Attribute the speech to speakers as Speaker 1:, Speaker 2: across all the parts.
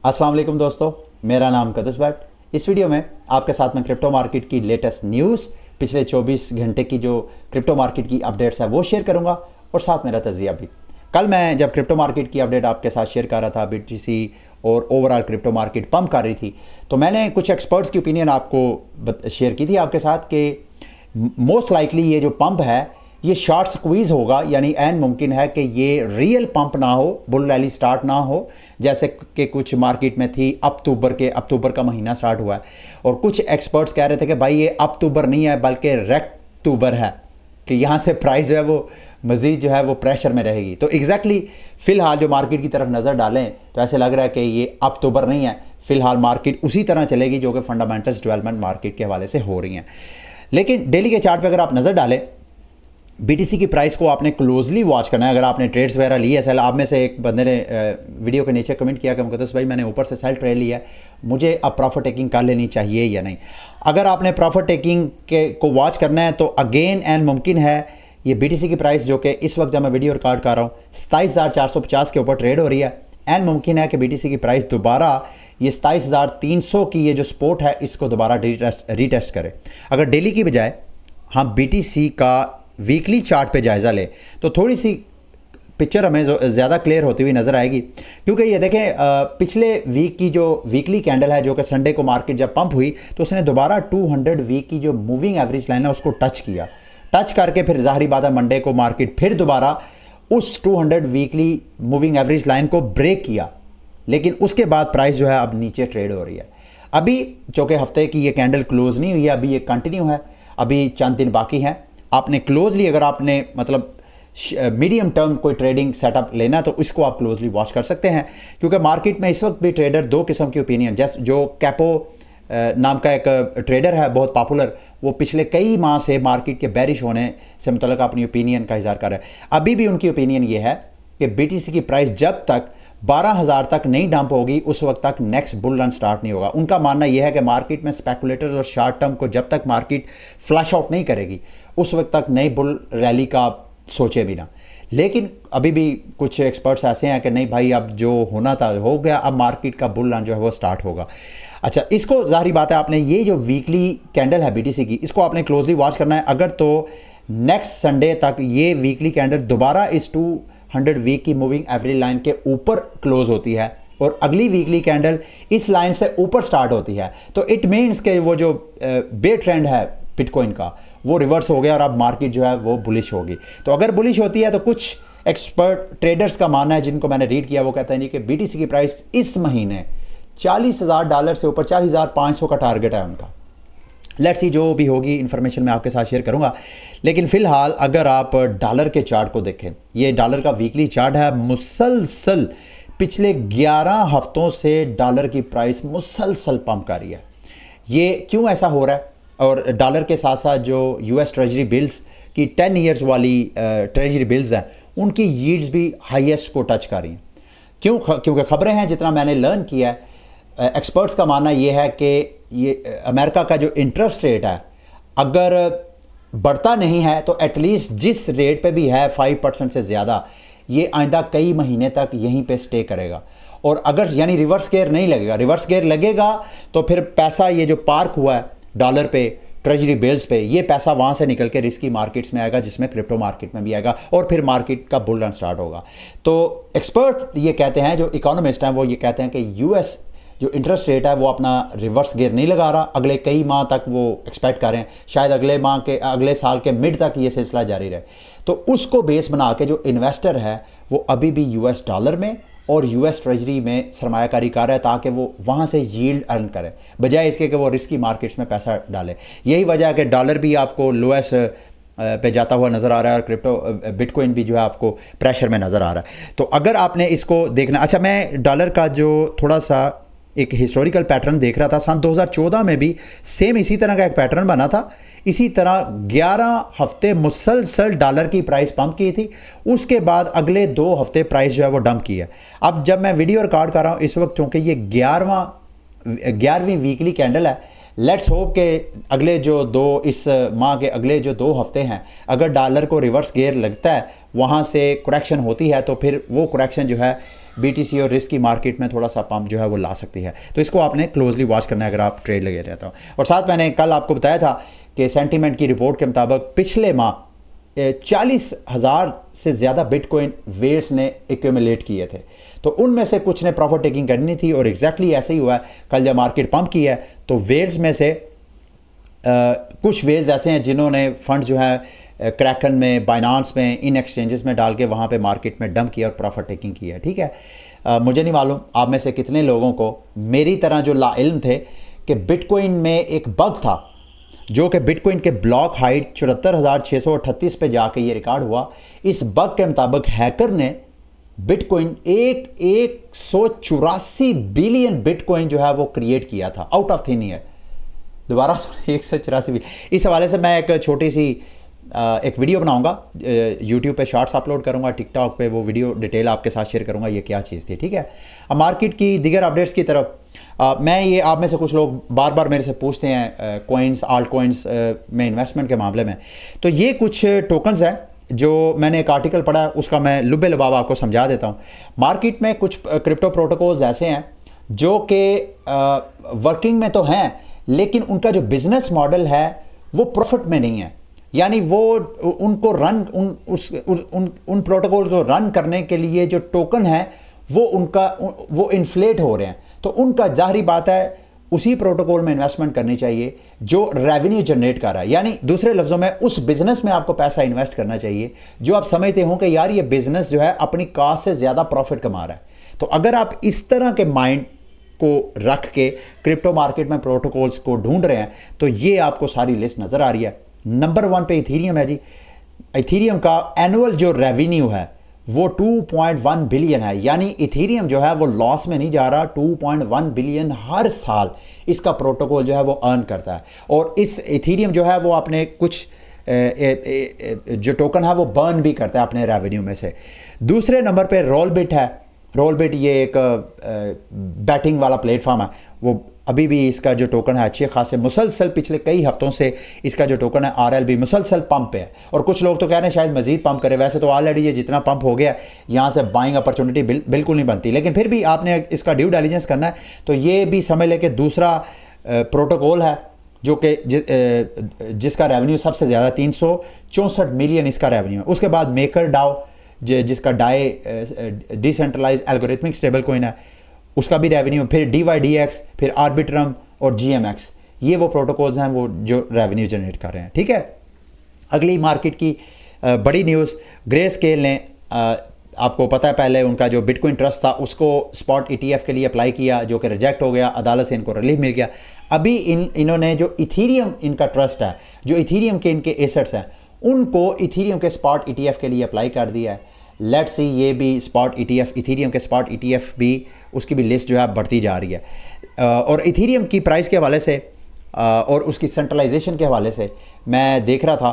Speaker 1: अस्सलाम वालेकुम दोस्तों, मेरा नाम कदस भट्ट। इस वीडियो में आपके साथ में क्रिप्टो मार्केट की लेटेस्ट न्यूज़, पिछले 24 घंटे की जो क्रिप्टो मार्केट की अपडेट्स है वो शेयर करूंगा और साथ मेरा तजिया भी। कल मैं जब क्रिप्टो मार्केट की अपडेट आपके साथ शेयर कर रहा था, बीटीसी और ओवरऑल क्रिप्टो मार्केट पंप कर रही थी, तो मैंने कुछ एक्सपर्ट्स की ओपिनियन आपको शेयर की थी आपके साथ कि मोस्ट लाइकली ये जो पंप है ये शॉर्ट स्क्वीज होगा, यानी एन मुमकिन है कि ये रियल पंप ना हो, बुल रैली स्टार्ट ना हो जैसे कि कुछ मार्केट में थी। अक्टूबर का महीना स्टार्ट हुआ है और कुछ एक्सपर्ट्स कह रहे थे कि भाई ये अक्टूबर नहीं है बल्कि रेक्टूबर है, कि यहाँ से प्राइस जो है वो मज़ीद जो है वो प्रेशर में रहेगी। तो एग्जैक्टली फ़िलहाल जो मार्केट की तरफ नज़र डालें तो ऐसे लग रहा है कि ये अक्टूबर नहीं है, फ़िलहाल मार्केट उसी तरह चलेगी जो कि फंडामेंटल्स डेवलपमेंट मार्केट के हवाले से हो रही हैं। लेकिन डेली के चार्ट पर अगर आप नज़र डालें, बीटीसी की प्राइस को आपने क्लोजली वॉच करना है। अगर आपने ट्रेड्स वगैरह लिए है, आप में से एक बंदे ने वीडियो के नीचे कमेंट किया कि मुकद्दस भाई मैंने ऊपर से सेल ट्रेड लिया है, मुझे अब प्रॉफिट टेकिंग कर लेनी चाहिए या नहीं। अगर आपने प्रॉफिट टेकिंग को वॉच करना है तो अगेन एंड मुमकिन है ये बीटीसी की प्राइस जो कि इस वक्त जब मैं वीडियो रिकॉर्ड कर रहा हूँ 27,450 के ऊपर ट्रेड हो रही है, एंड मुमकिन है कि बीटीसी की प्राइस दोबारा ये 27,300 की ये जो सपोर्ट है इसको दोबारा रीटेस्ट करे। अगर डेली की बजाय हम बीटीसी का वीकली चार्ट पे जायज़ा ले तो थोड़ी सी पिक्चर हमें ज़्यादा क्लियर होती हुई नज़र आएगी, क्योंकि ये देखें पिछले वीक की जो वीकली कैंडल है जो कि संडे को मार्केट जब पंप हुई तो उसने दोबारा 200 वीक की जो मूविंग एवरेज लाइन है उसको टच करके फिर ज़ाहिरी बात है मंडे को मार्केट फिर दोबारा उस 200 वीकली मूविंग एवरेज लाइन को ब्रेक किया, लेकिन उसके बाद प्राइस जो है अब नीचे ट्रेड हो रही है। अभी चौथे हफ्ते की ये कैंडल क्लोज नहीं हुई है, अभी ये कंटिन्यू है, अभी चंद दिन बाकी हैं। आपने क्लोजली अगर आपने मतलब मीडियम टर्म कोई ट्रेडिंग सेटअप लेना तो इसको आप क्लोजली वॉच कर सकते हैं, क्योंकि मार्केट में इस वक्त भी ट्रेडर दो किस्म की ओपिनियन, जैसे जो कैपो नाम का एक ट्रेडर है बहुत पॉपुलर, वो पिछले कई माह से मार्केट के बैरिश होने से मुतल्लिक अपनी ओपिनियन का इज़हार कर रहा है। अभी भी उनकी ओपिनियन ये है कि बीटीसी की प्राइस जब तक 12,000 तक नहीं डंप होगी उस वक्त तक नेक्स्ट बुल रन स्टार्ट नहीं होगा। उनका मानना यह है कि मार्केट में स्पेकुलेटर्स और शॉर्ट टर्म को जब तक मार्केट फ्लैश आउट नहीं करेगी उस वक्त तक नई बुल रैली का सोचे भी ना। लेकिन अभी भी कुछ एक्सपर्ट्स ऐसे हैं कि नहीं भाई अब जो होना था हो गया, अब मार्केट का बुल रन जो है वो स्टार्ट होगा। अच्छा, इसको जाहिर बात है आपने ये जो वीकली कैंडल है बीटीसी की इसको आपने क्लोजली वॉच करना है। अगर तो नेक्स्ट संडे तक ये वीकली कैंडल दोबारा इस 200 वीक की मूविंग एवरेज लाइन के ऊपर क्लोज होती है और अगली वीकली कैंडल इस लाइन से ऊपर स्टार्ट होती है तो इट मीन्स के वो जो बे ट्रेंड है बिटकॉइन का वो रिवर्स हो गया और अब मार्केट जो है वो बुलिश होगी। तो अगर बुलिश होती है तो कुछ एक्सपर्ट ट्रेडर्स का मानना है, जिनको मैंने रीड किया, वो कहते हैं कि बीटीसी की प्राइस इस महीने $40,000 से ऊपर 40,500 का टारगेट है उनका। लेट्स सी, जो भी होगी इन्फॉर्मेशन मैं आपके साथ शेयर करूंगा। लेकिन फ़िलहाल अगर आप डॉलर के चार्ट को देखें, ये डॉलर का वीकली चार्ट है, मुसलसल पिछले 11 हफ्तों से डॉलर की प्राइस मुसलसल पंप कर रही है। ये क्यों ऐसा हो रहा है? और डॉलर के साथ साथ जो यूएस ट्रेजरी बिल्स की 10 ईयर्स वाली ट्रेजरी बिल्स हैं उनकी यील्ड्स भी हाईएस्ट को टच कर रही हैं। क्योंकि खबरें हैं, जितना मैंने लर्न किया है, एक्सपर्ट्स का मानना ये है कि ये अमेरिका का जो इंटरेस्ट रेट है अगर बढ़ता नहीं है तो एटलीस्ट जिस रेट पे भी है 5% से ज़्यादा ये आइंदा कई महीने तक यहीं पे स्टे करेगा। और अगर यानी रिवर्स गेयर नहीं लगेगा, रिवर्स गेयर लगेगा तो फिर पैसा ये जो पार्क हुआ है डॉलर पे ट्रेजरी बिल्स पे, ये पैसा वहाँ से निकल के रिस्की मार्केट्स में आएगा, जिसमें क्रिप्टो मार्केट में भी आएगा और फिर मार्केट का बुल रन स्टार्ट होगा। तो एक्सपर्ट ये कहते हैं, जो इकोनॉमिस्ट हैं वो ये कहते हैं कि यूएस जो इंटरेस्ट रेट है वो अपना रिवर्स गियर नहीं लगा रहा, अगले कई माह तक वो एक्सपेक्ट कर रहे हैं, शायद अगले साल के मिड तक ये सिलसिला जारी रहे। तो उसको बेस बना के जो इन्वेस्टर है वो अभी भी यूएस डॉलर में और यूएस ट्रेजरी में सरमायाकारी कर रहा है ताकि वो वहाँ से यील्ड अर्न करे, बजाय इसके कि वो रिस्की मार्केट्स में पैसा डाले। यही वजह है कि डॉलर भी आपको लोएस्ट पे जाता हुआ नज़र आ रहा है और क्रिप्टो बिटकॉइन भी जो है आपको प्रेशर में नज़र आ रहा है। तो अगर आपने इसको देखना, अच्छा मैं डॉलर का जो थोड़ा सा एक हिस्टोरिकल पैटर्न देख रहा था, सन 2014 में भी सेम इसी तरह का एक पैटर्न बना था। इसी तरह 11 हफ्ते मुसलसल डॉलर की प्राइस पंप की थी, उसके बाद अगले 2 हफ्ते प्राइस जो है वो डंप की है। अब जब मैं वीडियो रिकॉर्ड कर रहा हूँ इस वक्त, चूँकि ये 11वीं वीकली कैंडल है, लेट्स होप के अगले जो इस माह के अगले जो 2 हफ्ते हैं अगर डॉलर को रिवर्स गेयर लगता है, वहाँ से करेक्शन होती है तो फिर वो करेक्शन जो है BTC और रिस्क की मार्केट में थोड़ा सा पंप जो है वो ला सकती है। तो इसको आपने क्लोजली वॉच करना है अगर आप ट्रेड लगे रहते हो। और साथ मैंने कल आपको बताया था कि सेंटीमेंट की रिपोर्ट के मुताबिक पिछले माह 40,000 से ज़्यादा बिटकॉइन वेल्स ने एक्यूमुलेट किए थे, तो उनमें से कुछ ने प्रॉफिट टेकिंग करनी थी और एग्जैक्टली ऐसे ही हुआ है। कल जब मार्केट पंप की है तो वेल्स में से कुछ वेल्स ऐसे हैं जिन्होंने फंड जो है क्रैकन में, बाइनांस में, इन एक्सचेंजेस में डाल के वहाँ पे मार्केट में डंप किया और प्रॉफिट टेकिंग की है। ठीक है, मुझे नहीं मालूम आप में से कितने लोगों को मेरी तरह जो लाइल्म थे कि बिटकॉइन में एक बग था जो कि बिटकॉइन के ब्लॉक हाइट 74,638 पे जाके ये रिकॉर्ड हुआ। इस बग के मुताबिक हैकर ने बिटकॉइन 184 बिलियन बिटकॉइन जो है वो क्रिएट किया था आउट ऑफ थिन ईयर। दोबारा सुन, 184 बिलियन। इस हवाले से मैं एक छोटी सी एक वीडियो बनाऊंगा, यूट्यूब पे शॉर्ट्स अपलोड करूंगा, टिकटॉक पे वो वीडियो डिटेल आपके साथ शेयर करूंगा ये क्या चीज़ थी। ठीक है, अब मार्केट की दीगर अपडेट्स की तरफ मैं ये आप में से कुछ लोग बार बार मेरे से पूछते हैं कॉइन्स, आल्ट कॉइन्स में इन्वेस्टमेंट के मामले में। तो ये कुछ टोकन्स हैं जो मैंने एक आर्टिकल पढ़ा है, उसका मैं लुबे लुबाब आपको समझा देता हूँ। मार्केट में कुछ क्रिप्टो प्रोटोकॉल्स ऐसे हैं जो कि वर्किंग में तो हैं लेकिन उनका जो बिजनेस मॉडल है वो प्रॉफिट में नहीं है। यानी वो उनको रन उन प्रोटोकॉल को रन करने के लिए जो टोकन है वो इन्फ्लेट हो रहे हैं। तो उनका जाहिर बात है उसी प्रोटोकॉल में इन्वेस्टमेंट करनी चाहिए जो रेवेन्यू जनरेट कर रहा है। यानी दूसरे लफ्जों में उस बिजनेस में आपको पैसा इन्वेस्ट करना चाहिए जो आप समझते हो कि यार ये बिजनेस जो है अपनी कॉस्ट से ज़्यादा प्रॉफिट कमा रहा है। तो अगर आप इस तरह के माइंड को रख के क्रिप्टो मार्केट में प्रोटोकॉल्स को ढूंढ रहे हैं तो ये आपको सारी लिस्ट नज़र आ रही है। नंबर 1 पे इथीरियम है जी। इथीरियम का एनुअल जो रेवेन्यू है वो 2.1 बिलियन है। यानी इथीरियम जो है वो लॉस में नहीं जा रहा, 2.1 बिलियन हर साल इसका प्रोटोकॉल जो है वो अर्न करता है। और इस इथीरियम जो है वो अपने कुछ जो टोकन है वो बर्न भी करता है अपने रेवेन्यू में से। दूसरे नंबर पे रोलबिट है। रोलबिट ये एक बैटिंग वाला प्लेटफॉर्म है। वो अभी भी इसका जो टोकन है अच्छे खासे मुसलसल पिछले कई हफ्तों से इसका जो टोकन है RLB मुसलसल पंप पे है। और कुछ लोग तो कह रहे हैं शायद मजीद पंप करे। वैसे तो ऑलरेडी ये जितना पंप हो गया यहाँ से बाइंग अपॉर्चुनिटी बिल्कुल नहीं बनती, लेकिन फिर भी आपने इसका ड्यू डिलिजेंस करना है। तो ये भी समझ लें कि दूसरा प्रोटोकॉल है जो कि जिसका रेवेन्यू सबसे ज़्यादा 364 मिलियन इसका रेवेन्यू है। उसके बाद मेकर डाओ जिसका डिसेंट्रलाइज एल्गोरिथमिक स्टेबल कॉइन है उसका भी रेवेन्यू, फिर DYDX, फिर आर्बिट्रम और GMX, ये वो प्रोटोकॉल्स हैं वो जो रेवेन्यू जनरेट कर रहे हैं। ठीक है, अगली मार्केट की बड़ी न्यूज़, ग्रेस्केल ने आपको पता है पहले उनका जो बिटकॉइन ट्रस्ट था उसको स्पॉट ETF के लिए अप्लाई किया जो कि रिजेक्ट हो गया, अदालत से इनको रिलीफ मिल गया। अभी इन्होंने जो इथीरियम इनका ट्रस्ट है, जो इथीरियम के इनके एसेट्स हैं उनको इथीरियम के स्पॉट ETF के लिए अप्लाई कर दिया है। लेट्स सी ये भी स्पॉट ETF, इथीरियम के स्पॉट ETF भी उसकी भी लिस्ट जो है बढ़ती जा रही है। और इथीरियम की प्राइस के हवाले से और उसकी सेंट्रलाइजेशन के हवाले से मैं देख रहा था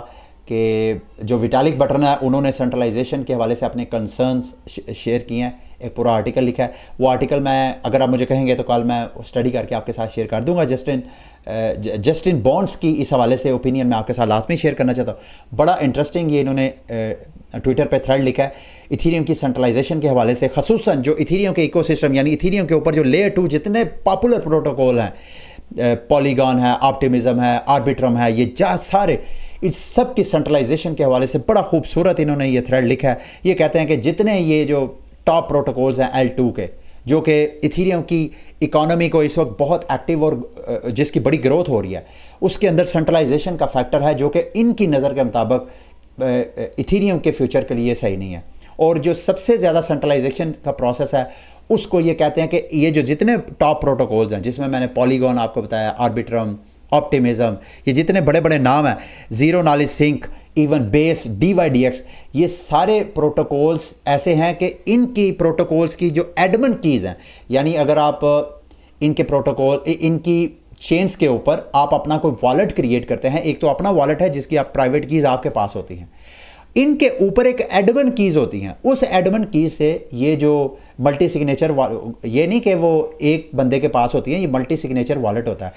Speaker 1: कि जो विटालिक बटरन है उन्होंने सेंट्रलाइजेशन के हवाले से अपने कंसर्न्स शेयर किए हैं, एक पूरा आर्टिकल लिखा है। वो आर्टिकल मैं अगर आप मुझे कहेंगे तो कल मैं स्टडी करके आपके साथ शेयर कर दूंगा। जस्टिन बॉन्ड्स की इस हवाले से ओपिनियन मैं आपके साथ लास्ट में शेयर करना चाहता हूँ। बड़ा इंटरेस्टिंग ये इन्होंने ट्विटर पे थ्रेड लिखा है इथीरियम की सेंट्रलाइजेशन के हवाले से, खसूसन जो इथीरियम के इकोसिस्टम यानी इथीरियम के ऊपर जो लेयर 2 जितने पॉपुलर प्रोटोकॉल हैं, पॉलीगॉन है, ऑप्टिमिज्म है, आर्बिट्रम है, ये सारे इस सब की सेंट्रलाइजेशन के हवाले से बड़ा खूबसूरत इन्होंने ये थ्रेड लिखा है। ये कहते हैं कि जितने ये जो टॉप प्रोटोकॉल्स हैं L2 के जो कि इथीरियम की इकोनॉमी को इस वक्त बहुत एक्टिव और जिसकी बड़ी ग्रोथ हो रही है उसके अंदर सेंट्रलाइजेशन का फैक्टर है जो कि इनकी नज़र के मुताबिक इथीरियम के फ्यूचर के लिए सही नहीं है। और जो सबसे ज़्यादा सेंट्रलाइजेशन का प्रोसेस है उसको ये कहते हैं कि ये जो जितने टॉप प्रोटोकॉल्स हैं जिसमें मैंने पॉलीगॉन आपको बताया, आर्बिट्रम, ऑप्टिमिज्म, ये जितने बड़े बड़े नाम हैं, zero knowledge sync, even Base, DYDX, ये सारे प्रोटोकॉल्स ऐसे हैं कि इनकी प्रोटोकॉल्स की जो एडमिन कीज़ हैं, यानी अगर आप इनके प्रोटोकॉल इनकी चेन्स के ऊपर आप अपना कोई वॉलेट क्रिएट करते हैं, एक तो अपना वॉलेट है जिसकी आप प्राइवेट कीज़ आपके पास होती हैं, इनके ऊपर एक एडमिन कीज़ होती हैं। उस एडमिन कीज़ से ये जो मल्टी सिग्नेचर, ये नहीं कि वो एक बंदे के पास होती है, ये मल्टी सिग्नेचर वॉलेट होता है।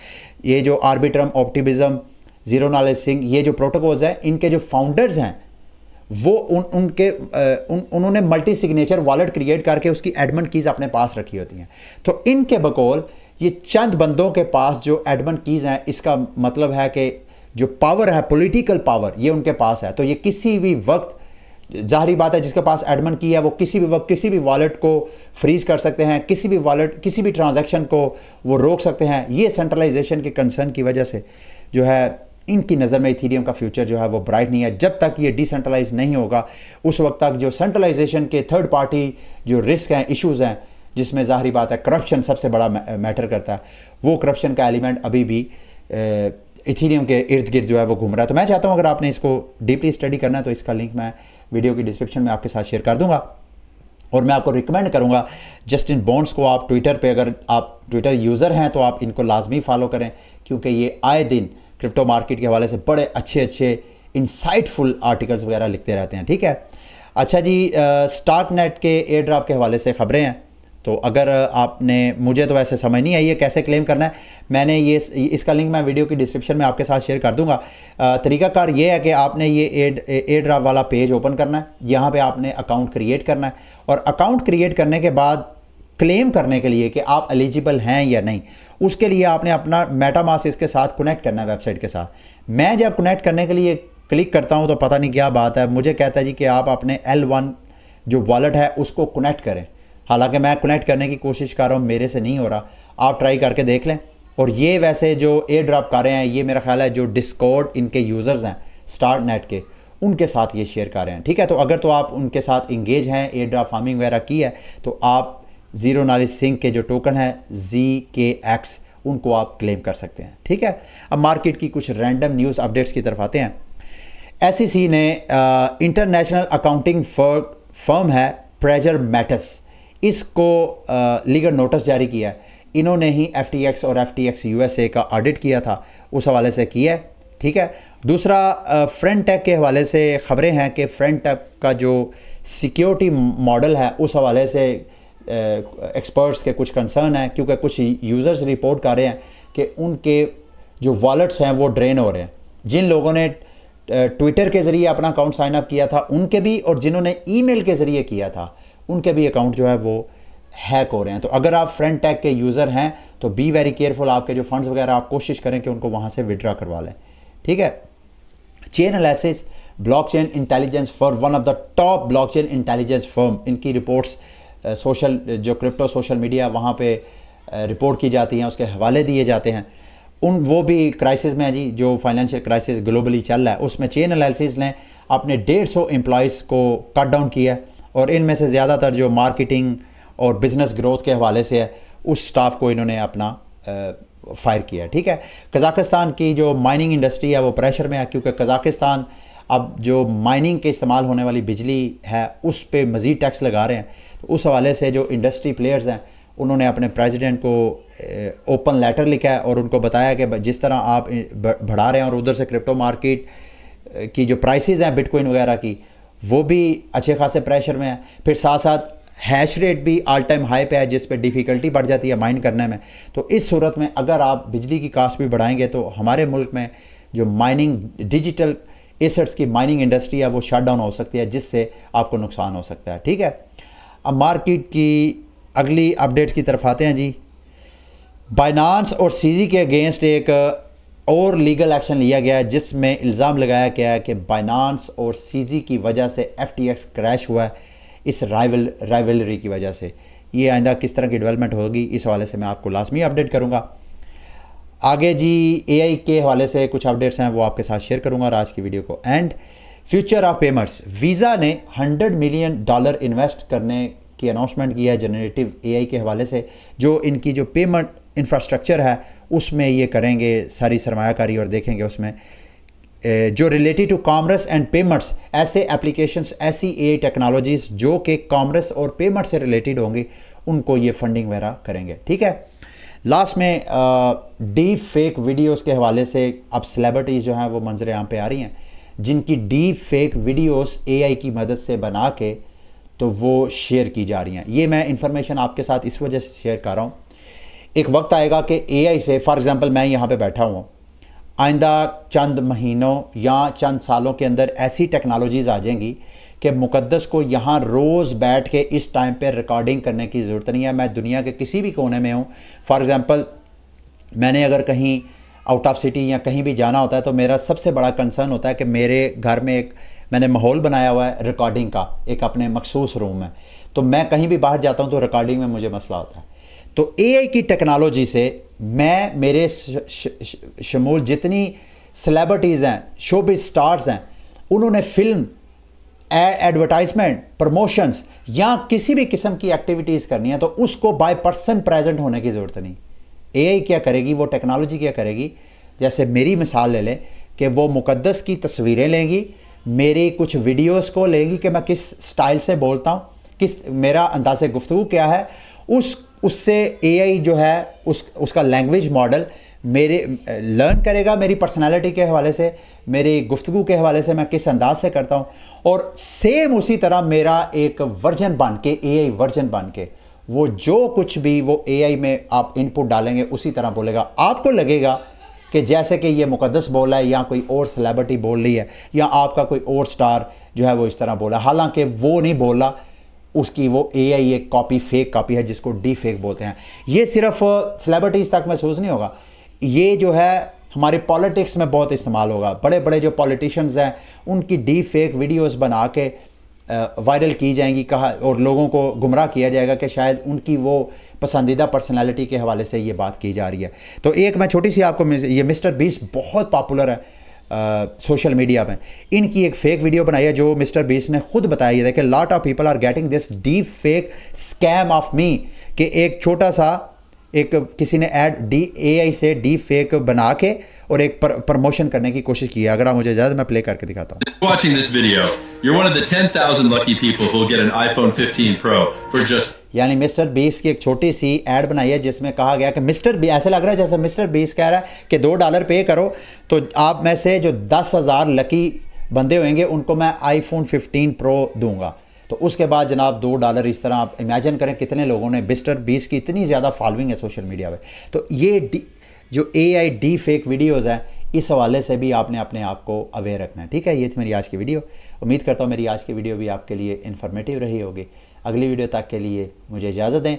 Speaker 1: ये जो Arbitrum, Optimism, zero knowledge sync, ये जो प्रोटोकॉल्स हैं इनके जो फाउंडर्स हैं वो उन्होंने मल्टी सिग्नेचर वॉलेट क्रिएट करके उसकी एडमिन कीज़ अपने पास रखी होती हैं। तो इनके बकौल ये चंद बंदों के पास जो एडमिन कीज़ हैं, इसका मतलब है कि जो पावर है, पॉलिटिकल पावर, ये उनके पास है। तो ये किसी भी वक्त, जाहिर बात है, जिसके पास एडमिन की है वो किसी भी वक्त किसी भी वॉलेट को फ्रीज कर सकते हैं, किसी भी वॉलेट, किसी भी ट्रांजैक्शन को वो रोक सकते हैं। ये सेंट्रलाइजेशन के कंसर्न की वजह से जो है इनकी नज़र में इथीरियम का फ्यूचर जो है वो ब्राइट नहीं है। जब तक ये डिसेंट्रलाइज नहीं होगा उस वक्त तक जो सेंट्रलाइजेशन के थर्ड पार्टी जो रिस्क हैं, इश्यूज़ हैं, जिसमें ज़ाहिर बात है करप्शन सबसे बड़ा मैटर करता है, वो करप्शन का एलिमेंट अभी भी इथीरियम के इर्द गिर्द जो है वो घूम रहा है। तो मैं चाहता हूँ अगर आपने इसको डीपली स्टडी करना है तो इसका लिंक मैं वीडियो की डिस्क्रिप्शन में आपके साथ शेयर कर दूंगा। और मैं आपको रिकमेंड करूंगा जस्टिन बॉन्ड्स को आप ट्विटर पे, अगर आप ट्विटर यूज़र हैं तो आप इनको लाजमी फॉलो करें, क्योंकि ये आए दिन क्रिप्टो मार्केट के हवाले से बड़े अच्छे अच्छे इंसाइटफुल आर्टिकल्स वगैरह लिखते रहते हैं। ठीक है, अच्छा जी, स्टार्क नेट के एयर ड्रॉप के हवाले से ख़बरें हैं। तो अगर आपने, मुझे तो वैसे समझ नहीं आई है कैसे क्लेम करना है, मैंने ये इसका लिंक मैं वीडियो की डिस्क्रिप्शन में आपके साथ शेयर कर दूंगा। तरीकाकार ये है कि आपने ये एयर ड्रॉप वाला पेज ओपन करना है, यहाँ पे आपने अकाउंट क्रिएट करना है, और अकाउंट क्रिएट करने के बाद क्लेम करने के लिए कि आप एलिजिबल हैं या नहीं, उसके लिए आपने अपना मेटामास्क इसके साथ कनेक्ट करना है, वेबसाइट के साथ। मैं जब कनेक्ट करने के लिए क्लिक करता हूँ तो पता नहीं क्या बात है, मुझे कहता है जी कि आप अपने L1 जो वॉलेट है उसको कनेक्ट करें। हालांकि मैं कनेक्ट करने की कोशिश कर रहा हूँ, मेरे से नहीं हो रहा, आप ट्राई करके देख लें। और ये वैसे जो एयर ड्रॉप कर रहे हैं, ये मेरा ख्याल है जो डिस्कॉर्ड इनके यूज़र्स हैं स्टार्क नेट के, उनके साथ ये शेयर कर रहे हैं। ठीक है, तो अगर तो आप उनके साथ इंगेज हैं, एयर ड्रॉप फार्मिंग वगैरह की है, तो आप ज़ीरो नॉलेज सिंक के जो टोकन है ZKX, उनको आप क्लेम कर सकते हैं। ठीक है, अब मार्केट की कुछ रैंडम न्यूज़ अपडेट्स की तरफ आते हैं। SEC ने इंटरनेशनल अकाउंटिंग फर्म है प्रेजर मैटस, इसको लीगल नोटिस जारी किया है। इन्होंने ही FTX और FTX USA का ऑडिट किया था, उस हवाले से किया है। ठीक है, दूसरा फ्रेंटेक के हवाले से खबरें हैं कि फ्रेंटेक का जो सिक्योरिटी मॉडल है उस हवाले से एक्सपर्ट्स के कुछ कंसर्न है, क्योंकि कुछ यूज़र्स रिपोर्ट कर रहे हैं कि उनके जो वॉलेट्स हैं वो ड्रेन हो रहे हैं। जिन लोगों ने ट्विटर के ज़रिए अपना अकाउंट साइन अप किया था उनके भी, और जिन्होंने ईमेल के ज़रिए किया था उनके भी अकाउंट जो है वो हैक हो रहे हैं। तो अगर आप फ्रेंटेक के यूज़र हैं तो बी वेरी केयरफुल, आपके जो फंड्स वगैरह आप कोशिश करें कि उनको वहाँ से विड्रॉ करवा लें। ठीक है, chain analysis blockchain intelligence for one of the top blockchain intelligence firm, इनकी रिपोर्ट्स सोशल जो क्रिप्टो सोशल मीडिया वहाँ पे रिपोर्ट की जाती हैं, उसके हवाले दिए जाते हैं। वो भी क्राइसिस में है जी, जो फाइनेंशियल क्राइसिस ग्लोबली चल रहा है, उसमें चेन एनालिसिस ने अपने 150 एम्प्लॉइज़ को कट डाउन किया है, और इनमें से ज़्यादातर जो मार्केटिंग और बिज़नेस ग्रोथ के हवाले से है, उस स्टाफ को इन्होंने अपना फायर किया। ठीक है, कज़ाकिस्तान की जो माइनिंग इंडस्ट्री है वो प्रेशर में है, क्योंकि कज़ाकिस्तान अब जो माइनिंग के इस्तेमाल होने वाली बिजली है उस पर मज़ीद टैक्स लगा रहे हैं। तो उस हवाले से जो इंडस्ट्री प्लेयर्स हैं उन्होंने अपने प्रेसिडेंट को ओपन लेटर लिखा है और उनको बताया कि जिस तरह आप बढ़ा रहे हैं और उधर से क्रिप्टो मार्केट की जो प्राइसेस हैं बिटकॉइन वगैरह की, वो भी अच्छे खासे प्रेशर में है। फिर साथ साथ हैश रेट भी ऑल टाइम हाई पे है, जिस पे डिफ़िकल्टी बढ़ जाती है माइन करने में। तो इस सूरत में अगर आप बिजली की कास्ट भी बढ़ाएंगे तो हमारे मुल्क में जो माइनिंग डिजिटल एसेट्स की माइनिंग इंडस्ट्री है वो शट डाउन हो सकती है, जिससे आपको नुकसान हो सकता है। ठीक है, अब मार्केट की अगली अपडेट की तरफ आते हैं जी। बाइनांस और सीजी के अगेंस्ट एक और लीगल एक्शन लिया गया है, जिसमें इल्ज़ाम लगाया गया है कि बाइनांस और सीजी की वजह से FTX क्रैश हुआ है, इस राइवलरी की वजह से। ये आइंदा किस तरह की डेवलपमेंट होगी इस हवाले से मैं आपको लाजमी अपडेट करूँगा। आगे जी AI के हवाले से कुछ अपडेट्स हैं वो आपके साथ शेयर करूँगा और आज की वीडियो को and future of payments. Visa ने $100 मिलियन इन्वेस्ट करने की अनाउंसमेंट की है जनरेटिव AI के हवाले से। जो इनकी जो पेमेंट इंफ्रास्ट्रक्चर है उसमें ये करेंगे सारी सरमायाकारी और देखेंगे उसमें जो related to commerce and payments, ऐसे एप्लीकेशंस, ऐसी AI टेक्नोलॉजीज़ जो कि कॉमर्स और पेमेंट से रिलेटेड होंगी, उनको ये फंडिंग वगैरह करेंगे। ठीक है, लास्ट में डीप फेक वीडियोज़ के हवाले से अब सेलिब्रिटीज़ जो हैं वो मंजर आम पे आ रही हैं, जिनकी डीप फेक वीडियोज़ AI की मदद से बना के तो वो शेयर की जा रही हैं। ये मैं इंफॉर्मेशन आपके साथ इस वजह से शेयर कर रहा हूँ, एक वक्त आएगा कि AI से, फॉर एग्ज़ाम्पल मैं यहाँ पे बैठा हूँ, आइंदा चंद महीनों या चंद सालों के अंदर ऐसी टेक्नोलॉजीज़ आ जाएंगी कि मुक़द्दस को यहाँ रोज़ बैठ के इस टाइम पे रिकॉर्डिंग करने की ज़रूरत नहीं है। मैं दुनिया के किसी भी कोने में हूँ, फॉर एग्ज़ाम्पल मैंने अगर कहीं आउट ऑफ सिटी या कहीं भी जाना होता है तो मेरा सबसे बड़ा कंसर्न होता है कि मेरे घर में एक मैंने माहौल बनाया हुआ है रिकॉर्डिंग का, एक अपने मखसूस रूम में, तो मैं कहीं भी बाहर जाता हूँ तो रिकॉर्डिंग में मुझे मसला होता है। तो एआई की टेक्नोलॉजी से मैं मेरे शमूल जितनी सेलिब्रिटीज़ हैं, शोबिज़ स्टार्स हैं, उन्होंने फिल्म, एडवर्टाइजमेंट, प्रमोशंस या किसी भी किस्म की एक्टिविटीज़ करनी है तो उसको बाय पर्सन प्रेजेंट होने की ज़रूरत नहीं। एआई क्या करेगी, वो टेक्नोलॉजी क्या करेगी, जैसे मेरी मिसाल ले लें कि वो मुक़द्दस की तस्वीरें लेंगी, मेरी कुछ वीडियोस को लेंगी कि मैं किस स्टाइल से बोलता हूँ, किस मेरा अंदाज़े गुफ्तगू क्या है, उससे एआई जो है उसका लैंग्वेज मॉडल मेरे लर्न करेगा मेरी पर्सनालिटी के हवाले से, मेरी गुफ्तगू के हवाले से मैं किस अंदाज से करता हूँ, और सेम उसी तरह मेरा एक वर्जन बन के, एआई वर्जन बन के, वो जो कुछ भी वो एआई में आप इनपुट डालेंगे उसी तरह बोलेगा। आपको लगेगा कि जैसे कि ये मुक़द्दस बोला है या कोई और सेलिब्रिटी बोल रही है या आपका कोई और स्टार जो है वो इस तरह बोला, हालांकि वो नहीं बोला, उसकी वो एआई एक कॉपी, फेक कॉपी है जिसको डी फेक बोलते हैं। ये सिर्फ सेलिब्रिटीज़ तक महसूस नहीं होगा, ये जो है हमारे पॉलिटिक्स में बहुत इस्तेमाल होगा। बड़े बड़े जो पॉलिटिशियंस हैं उनकी डी फेक वीडियोस बना के वायरल की जाएंगी, कहा, और लोगों को गुमराह किया जाएगा कि शायद उनकी वो पसंदीदा पर्सनालिटी के हवाले से ये बात की जा रही है। तो एक मैं छोटी सी आपको, ये मिस्टर बीस्ट बहुत पॉपुलर है सोशल मीडिया में, इनकी एक फेक वीडियो बनाई है जो मिस्टर बीस्ट ने खुद बताई है कि lot of people are getting this deep fake scam of me, कि एक छोटा सा एक किसी ने एआई से डीप फेक बना के और एक प्रमोशन करने की कोशिश की है। अगर आप मुझे इजाजत मैं प्ले करके दिखाता हूँ।
Speaker 2: Watching this video, you're one of the 10,000 lucky people who will get an iPhone 15 Pro for just
Speaker 1: यानी मिस्टर बीस की एक छोटी सी ऐड बनाई है जिसमें कहा गया कि मिस्टर बी, ऐसे लग रहा है जैसे मिस्टर बीस कह रहा है कि $2 पे करो तो आप में से जो 10,000 लकी बंदे होंगे उनको मैं आईफोन 15 प्रो दूंगा। तो उसके बाद जनाब $2, इस तरह आप इमेजिन करें कितने लोगों ने, मिस्टर बीस की इतनी ज़्यादा फॉलोइंग है सोशल मीडिया पे। तो ये जो एआई डी फेक वीडियोज़ हैं, इस हवाले से भी आपने अपने आप को अवेयर रखना है। ठीक है, ये थी मेरी आज की वीडियो। उम्मीद करता हूँ मेरी आज की वीडियो भी आपके लिए इन्फॉर्मेटिव रही होगी। अगली वीडियो तक के लिए मुझे इजाज़त दें।